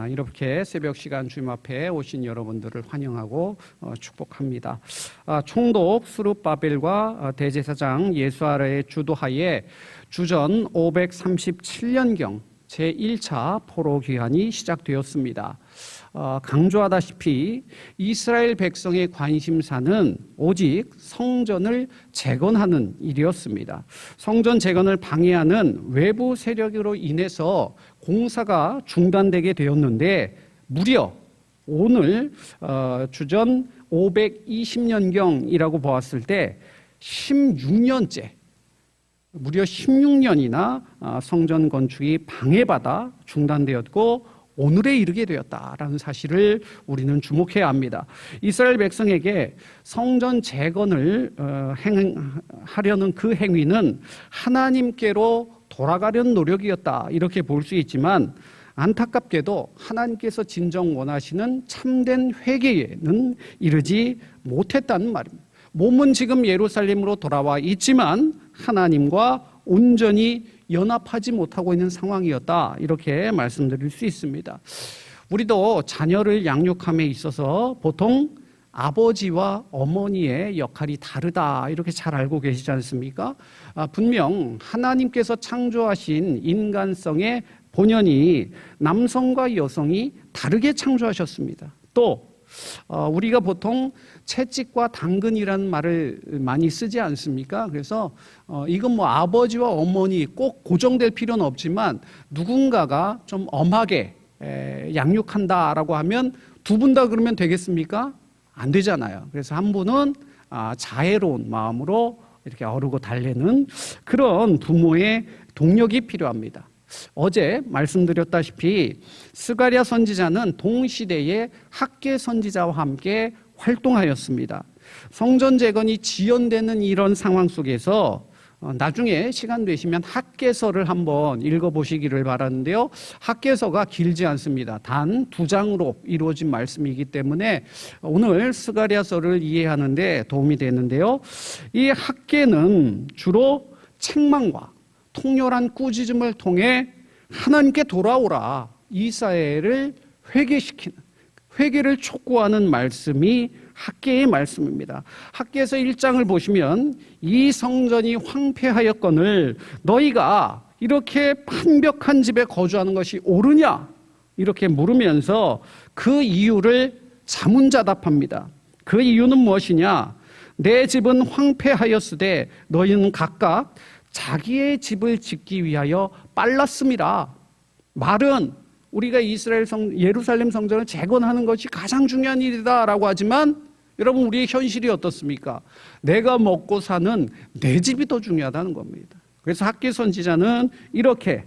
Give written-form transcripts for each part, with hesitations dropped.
이렇게 새벽 시간 주님 앞에 오신 여러분들을 환영하고 축복합니다. 총독 스룹바벨과 대제사장 예수아라의 주도하에 주전 537년경 제1차 포로 귀환이 시작되었습니다. 강조하다시피 이스라엘 백성의 관심사는 오직 성전을 재건하는 일이었습니다. 성전 재건을 방해하는 외부 세력으로 인해서 공사가 중단되게 되었는데 무려 오늘 주전 520년경이라고 보았을 때 16년째 무려 16년이나 성전 건축이 방해받아 중단되었고 오늘에 이르게 되었다라는 사실을 우리는 주목해야 합니다. 이스라엘 백성에게 성전 재건을 하려는 그 행위는 하나님께로 돌아가려는 노력이었다 이렇게 볼 수 있지만 안타깝게도 하나님께서 진정 원하시는 참된 회개에는 이르지 못했다는 말입니다. 몸은 지금 예루살렘으로 돌아와 있지만 하나님과 온전히 연합하지 못하고 있는 상황이었다 이렇게 말씀드릴 수 있습니다. 우리도 자녀를 양육함에 있어서 보통 아버지와 어머니의 역할이 다르다 이렇게 잘 알고 계시지 않습니까? 분명 하나님께서 창조하신 인간성의 본연이 남성과 여성이 다르게 창조하셨습니다. 또 우리가 보통 채찍과 당근이라는 말을 많이 쓰지 않습니까? 그래서 이건 뭐 아버지와 어머니 꼭 고정될 필요는 없지만 누군가가 좀 엄하게 양육한다라고 하면 두 분 다 그러면 되겠습니까? 안 되잖아요. 그래서 한 분은 자애로운 마음으로 이렇게 어르고 달래는 그런 부모의 동력이 필요합니다. 어제 말씀드렸다시피 스가랴 선지자는 동시대의 학계 선지자와 함께 활동하였습니다. 성전 재건이 지연되는 이런 상황 속에서 나중에 시간 되시면 학계서를 한번 읽어보시기를 바라는데요. 학계서가 길지 않습니다. 단 2장으로 이루어진 말씀이기 때문에 오늘 스가랴서를 이해하는 데 도움이 되는데요. 이 학계는 주로 책망과 통렬한 꾸짖음을 통해 하나님께 돌아오라 이 사회를 회개시키는 회개를 촉구하는 말씀이 학계의 말씀입니다. 학계에서 1장을 보시면 이 성전이 황폐하였거늘 너희가 이렇게 판벽한 집에 거주하는 것이 옳으냐 이렇게 물으면서 그 이유를 자문자답합니다. 그 이유는 무엇이냐? 내 집은 황폐하였으되 너희는 각각 자기의 집을 짓기 위하여 빨랐음이라. 말은 우리가 예루살렘 성전을 재건하는 것이 가장 중요한 일이다라고 하지만 여러분 우리의 현실이 어떻습니까? 내가 먹고 사는 내 집이 더 중요하다는 겁니다. 그래서 학계 선지자는 이렇게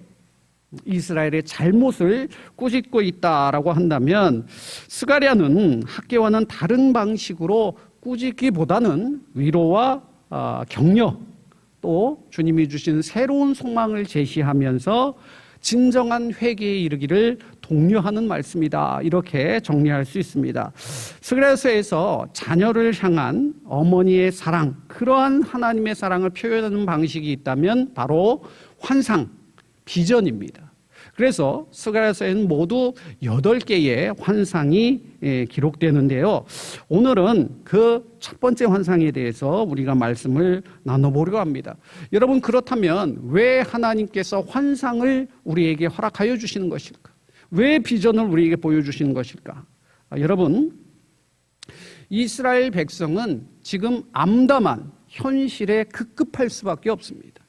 이스라엘의 잘못을 꾸짖고 있다라고 한다면 스가랴는 학계와는 다른 방식으로 꾸짖기보다는 위로와 격려 또 주님이 주신 새로운 소망을 제시하면서 진정한 회개에 이르기를 독려하는 말씀이다 이렇게 정리할 수 있습니다. 스가랴서에서 자녀를 향한 어머니의 사랑 그러한 하나님의 사랑을 표현하는 방식이 있다면 바로 환상, 비전입니다. 그래서 스가랴서에는 모두 8개의 환상이 기록되는데요. 오늘은 그 첫 번째 환상에 대해서 우리가 말씀을 나눠보려고 합니다. 여러분 그렇다면 왜 하나님께서 환상을 우리에게 허락하여 주시는 것일까? 왜 비전을 우리에게 보여주시는 것일까? 여러분 이스라엘 백성은 지금 암담한 현실에 급급할 수밖에 없습니다.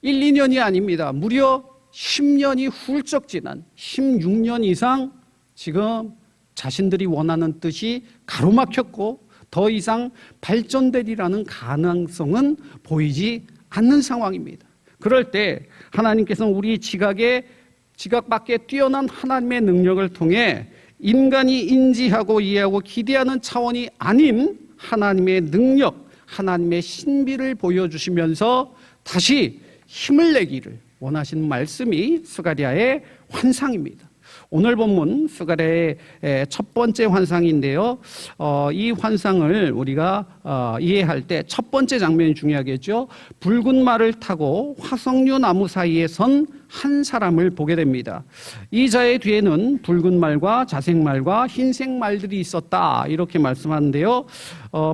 1, 2년이 아닙니다. 무려 10년이 훌쩍 지난 16년 이상 지금 자신들이 원하는 뜻이 가로막혔고 더 이상 발전되리라는 가능성은 보이지 않는 상황입니다. 그럴 때 하나님께서는 우리 지각 밖에 뛰어난 하나님의 능력을 통해 인간이 인지하고 이해하고 기대하는 차원이 아닌 하나님의 능력, 하나님의 신비를 보여주시면서 다시 힘을 내기를 원하시는 말씀이 스가랴의 환상입니다. 오늘 본문 스가랴의 첫 번째 환상인데요. 이 환상을 우리가 이해할 때 첫 번째 장면이 중요하겠죠. 붉은 말을 타고 화석류 나무 사이에 선 한 사람을 보게 됩니다. 이 자의 뒤에는 붉은 말과 자색 말과 흰색 말들이 있었다, 이렇게 말씀하는데요.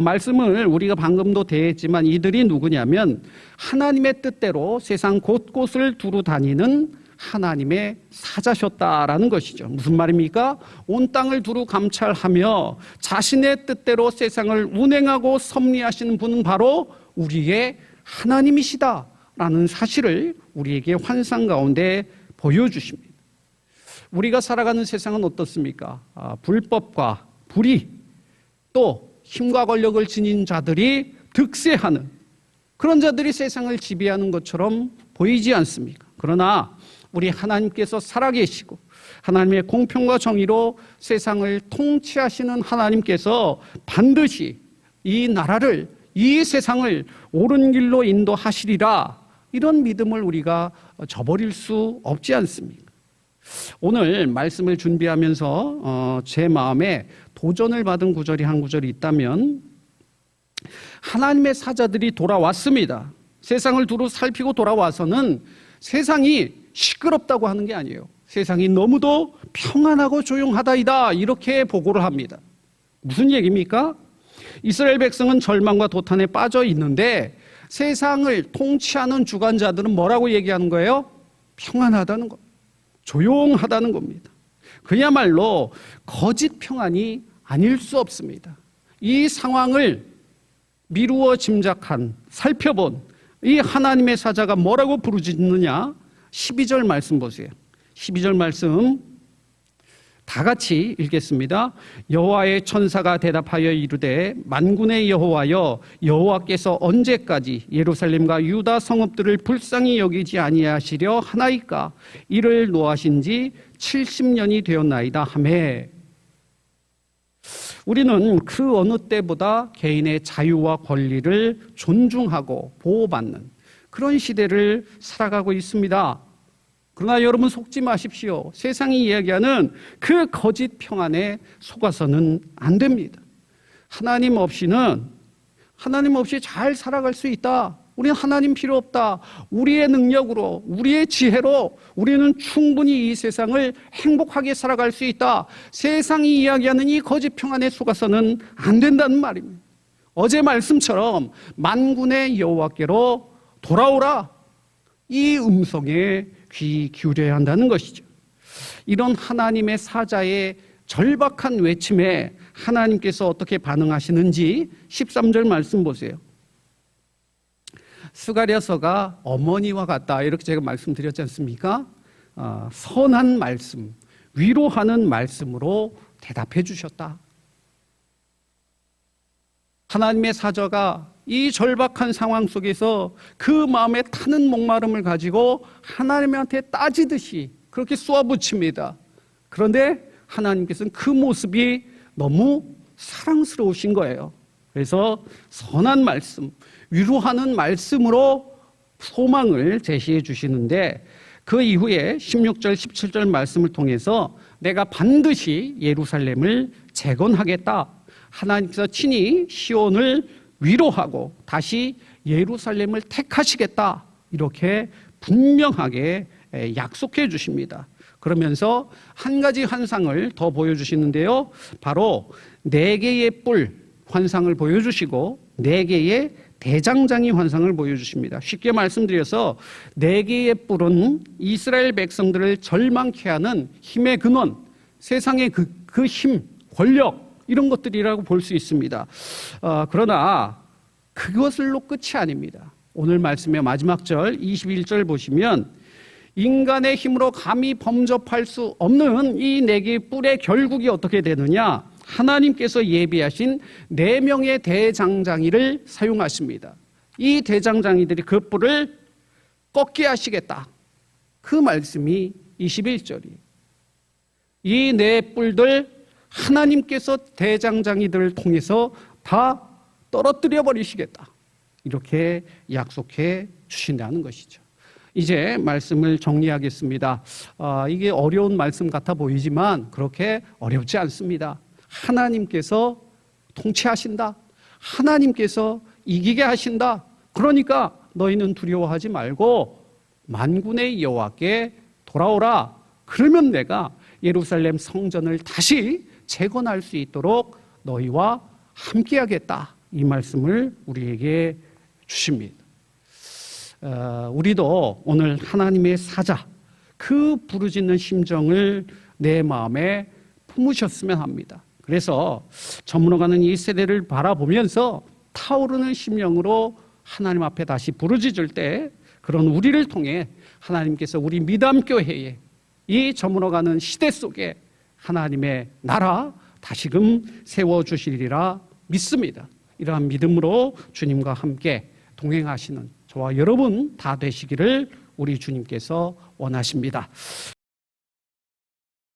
말씀을 우리가 방금도 대했지만 이들이 누구냐면 하나님의 뜻대로 세상 곳곳을 두루 다니는 하나님의 사자셨다라는 것이죠. 무슨 말입니까? 온 땅을 두루 감찰하며 자신의 뜻대로 세상을 운행하고 섭리하시는 분은 바로 우리의 하나님이시다라는 사실을 우리에게 환상 가운데 보여주십니다. 우리가 살아가는 세상은 어떻습니까? 불법과 불의, 또 힘과 권력을 지닌 자들이 득세하는 그런 자들이 세상을 지배하는 것처럼 보이지 않습니까? 그러나 우리 하나님께서 살아계시고 하나님의 공평과 정의로 세상을 통치하시는 하나님께서 반드시 이 나라를, 이 세상을 옳은 길로 인도하시리라, 이런 믿음을 우리가 저버릴 수 없지 않습니까? 오늘 말씀을 준비하면서 제 마음에 도전을 받은 구절이 한 구절이 있다면, 하나님의 사자들이 돌아왔습니다. 세상을 두루 살피고 돌아와서는 세상이 시끄럽다고 하는 게 아니에요. 세상이 너무도 평안하고 조용하다이다, 이렇게 보고를 합니다. 무슨 얘기입니까? 이스라엘 백성은 절망과 도탄에 빠져 있는데 세상을 통치하는 주관자들은 뭐라고 얘기하는 거예요? 평안하다는 것, 조용하다는 겁니다. 그야말로 거짓 평안이 아닐 수 없습니다. 이 상황을 미루어 짐작한, 살펴본 이 하나님의 사자가 뭐라고 부르짖느냐? 12절 말씀 보세요. 12절 말씀 다 같이 읽겠습니다. 여호와의 천사가 대답하여 이르되 만군의 여호와여, 여호와께서 언제까지 예루살렘과 유다 성읍들을 불쌍히 여기지 아니하시려 하나이까? 이를 노하신 지 70년이 되었나이다 하매. 우리는 그 어느 때보다 개인의 자유와 권리를 존중하고 보호받는 그런 시대를 살아가고 있습니다. 그러나 여러분 속지 마십시오. 세상이 이야기하는 그 거짓 평안에 속아서는 안 됩니다. 하나님 없이 잘 살아갈 수 있다. 우리는 하나님 필요 없다. 우리의 능력으로, 우리의 지혜로 우리는 충분히 이 세상을 행복하게 살아갈 수 있다. 세상이 이야기하는 이 거짓 평안에 속아서는 안 된다는 말입니다. 어제 말씀처럼 만군의 여호와께로 돌아오라, 이 음성에 귀 기울여야 한다는 것이죠. 이런 하나님의 사자의 절박한 외침에 하나님께서 어떻게 반응하시는지 13절 말씀 보세요. 스가랴서가 어머니와 같다, 이렇게 제가 말씀드렸지 않습니까? 선한 말씀, 위로하는 말씀으로 대답해 주셨다. 하나님의 사자가 이 절박한 상황 속에서 그 마음에 타는 목마름을 가지고 하나님한테 따지듯이 그렇게 쏘아붙입니다. 그런데 하나님께서는 그 모습이 너무 사랑스러우신 거예요. 그래서 선한 말씀, 위로하는 말씀으로 소망을 제시해 주시는데, 그 이후에 16절, 17절 말씀을 통해서 내가 반드시 예루살렘을 재건하겠다. 하나님께서 친히 시온을 위로하고 다시 예루살렘을 택하시겠다, 이렇게 분명하게 약속해 주십니다. 그러면서 한 가지 환상을 더 보여주시는데요. 바로 4개의 뿔 환상을 보여주시고 4개의 대장장이 환상을 보여주십니다. 쉽게 말씀드려서 4개의 뿔은 이스라엘 백성들을 절망케 하는 힘의 근원, 세상의 그 힘, 권력, 이런 것들이라고 볼 수 있습니다. 그러나 그것을로 끝이 아닙니다. 오늘 말씀의 마지막 절 21절 보시면 인간의 힘으로 감히 범접할 수 없는 이 4개의 뿔의 결국이 어떻게 되느냐? 하나님께서 예비하신 4명의 대장장이를 사용하십니다. 이 대장장이들이 그 뿔을 꺾게 하시겠다. 그 말씀이 21절이에요. 이 4 뿔들 하나님께서 대장장이들을 통해서 다 떨어뜨려 버리시겠다, 이렇게 약속해 주신다는 것이죠. 이제 말씀을 정리하겠습니다. 이게 어려운 말씀 같아 보이지만 그렇게 어렵지 않습니다. 하나님께서 통치하신다. 하나님께서 이기게 하신다. 그러니까 너희는 두려워하지 말고 만군의 여호와께 돌아오라. 그러면 내가 예루살렘 성전을 다시 재건할 수 있도록 너희와 함께하겠다. 이 말씀을 우리에게 주십니다. 우리도 오늘 하나님의 사자, 그 부르짖는 심정을 내 마음에 품으셨으면 합니다. 그래서 저물어가는 이 세대를 바라보면서 타오르는 심령으로 하나님 앞에 다시 부르짖을 때 그런 우리를 통해 하나님께서 우리 미담교회에 이 저물어가는 시대 속에 하나님의 나라 다시금 세워주시리라 믿습니다. 이러한 믿음으로 주님과 함께 동행하시는 저와 여러분 다 되시기를 우리 주님께서 원하십니다.